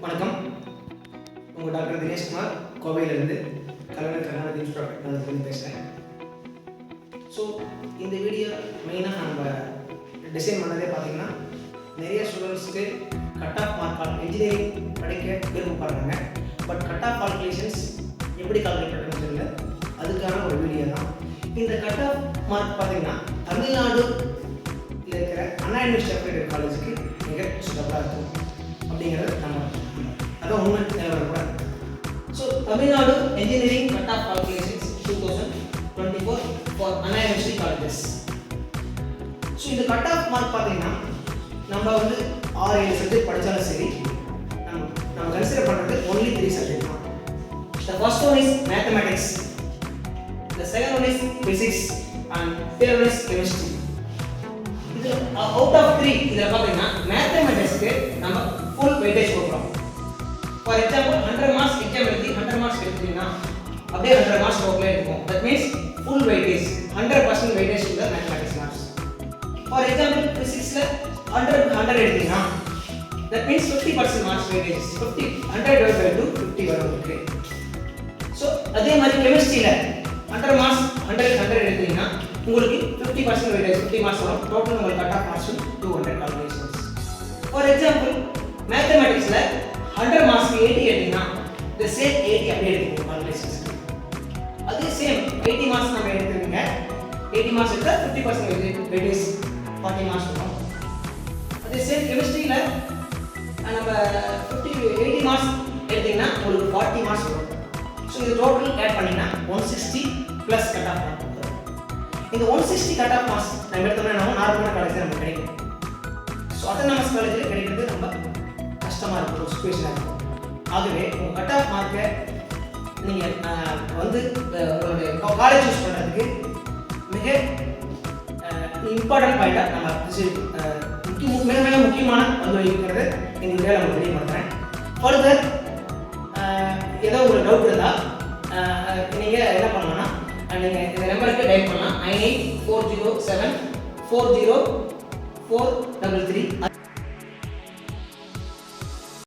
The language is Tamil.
வணக்கம். உங்கள் டாக்டர் தினேஷ்குமார் கோவையிலிருந்து கலைஞர் கர்நாடக இன்ஸ்டியூட் பேசுகிறேன். ஸோ இந்த வீடியோ மெயினாக நம்ம டிசைன் பண்ணதே பார்த்தீங்கன்னா நிறைய ஸ்டூடெண்ட்ஸ்க்கு கட் ஆஃப் மார்க் இன்ஜினியரிங் படிக்க விரும்பப்படுறாங்க. பட் கட் ஆஃப் கால்குலேஷன்ஸ் எப்படி கால்குலேட் பண்ணுறதுன்னு தெரியல. அதுக்கான ஒரு வீடியோ தான். இந்த கட் ஆஃப் மார்க் பார்த்தீங்கன்னா தமிழ்நாடு இருக்கிற அண்ணா யூனிவர்சிட்டி காலேஜுக்கு மிக சுலபமாக இருக்கும் அப்படிங்கிறது நம்ம அதான் உண்மை நிலவரம். So Tamil Nadu engineering cut off calculations 2024 for Anna university colleges. So இந்த கட் ஆஃப் மார்க் பார்த்தீங்கன்னா நம்ம வந்து 6-7 சப்ஜெக்ட் படித்தாலும் சரி, நம்ம கன்சிடர் பண்ணுறது ஒன்லி 3 சப்ஜெக்ட் தான். The first one is mathematics, the second one is physics and third one is chemistry. இது அவுட் ஆஃப் 3 இதில் பார்த்தீங்கன்னா மேத்தமெட்டிக்ஸ்க்கு நம்ம ஃபுல் வெயிட்டேஜ் கொடுக்குறோம். ஃபார் எக்ஸாம்பிள் 100 மார்க்ஸ் எக்ஸாம் எழுதி 100 மார்க்ஸ் எடுத்தீங்கன்னா அப்படியே 100 மார்க்ஸ் டோட்டலாக இருக்கும். That means full weightage 100% weightage to the mathematics marks. For example ஃபிசிக்ஸில் 100 எடுத்தீங்கன்னா தட் மீன்ஸ் 50% மார்க்ஸ் வெயிட்டேஜ் 100 / 2 50 வரும் உங்களுக்கு. ஸோ அதே மாதிரி கெமிஸ்ட்ரியில் 100 மார்க்ஸ் 100 எடுத்தீங்கன்னா உங்களுக்கு 50% வெயிட்டேஜ் 50 மார்க்ஸ் வரும். டோட்டல் உங்களுக்கு cut off marks 200 calculations. For example மேத்தமெட்டிக்ஸில் 100 மார்க்ஸ்க்கு 80 எடுத்தீங்கன்னா இந்த சேம் 80 அப்படியே எடுத்துக்கணும் கால்குலேஷன்ஸ்க்கு. அதே சேம் 80 மார்க்ஸ் நம்ம எடுத்துருங்க. 80 மார்க்ஸ் எடுத்தால் 50% வெயிட்டேஜ் 40 மார்க்ஸ் வரும். அதே சேம் கெமிஸ்ட்ரியில் நம்ம 80 மார்க்ஸ் எடுத்தீங்கன்னா உங்களுக்கு 40 மார்க்ஸ் வரும். ஸோ இது டோட்டல் ஆட் பண்ணிங்கன்னா 160 ப்ளஸ் கட் ஆஃப் மார்க். இந்த 160 கட் ஆஃப் மார்க்ஸ் நம்ம எடுத்தோம்னா நம்ம நார்மலான காலேஜில் நமக்கு கிடைக்கும். ஸோ அட்டானமஸ் காலேஜில் கிடைக்கிறது ரொம்ப கஷ்டமாக இருக்கும், ஒரு சுச்சுவேஷனாக இருக்கும். ஆகவே உங்கள் கட் ஆஃப் மார்க்கை நீங்கள் வந்து உங்களுடைய காலேஜ் சூஸ் பண்ணுறதுக்கு மிக இம்பார்ட்டன்ட் பாயிண்டாக நம்ம மிக மிக முக்கியமான பங்கு வகிக்கிறது இந்த வேலை நம்ம தெரியப்படுத்துகிறேன். ஃபர்தர் ஏதோ ஒரு டவுட் இருந்தால் நீங்கள் என்ன பண்ணலாம்னா நீங்கள் இந்த நம்பருக்கு டைப் பண்ணலாம் 9840740433.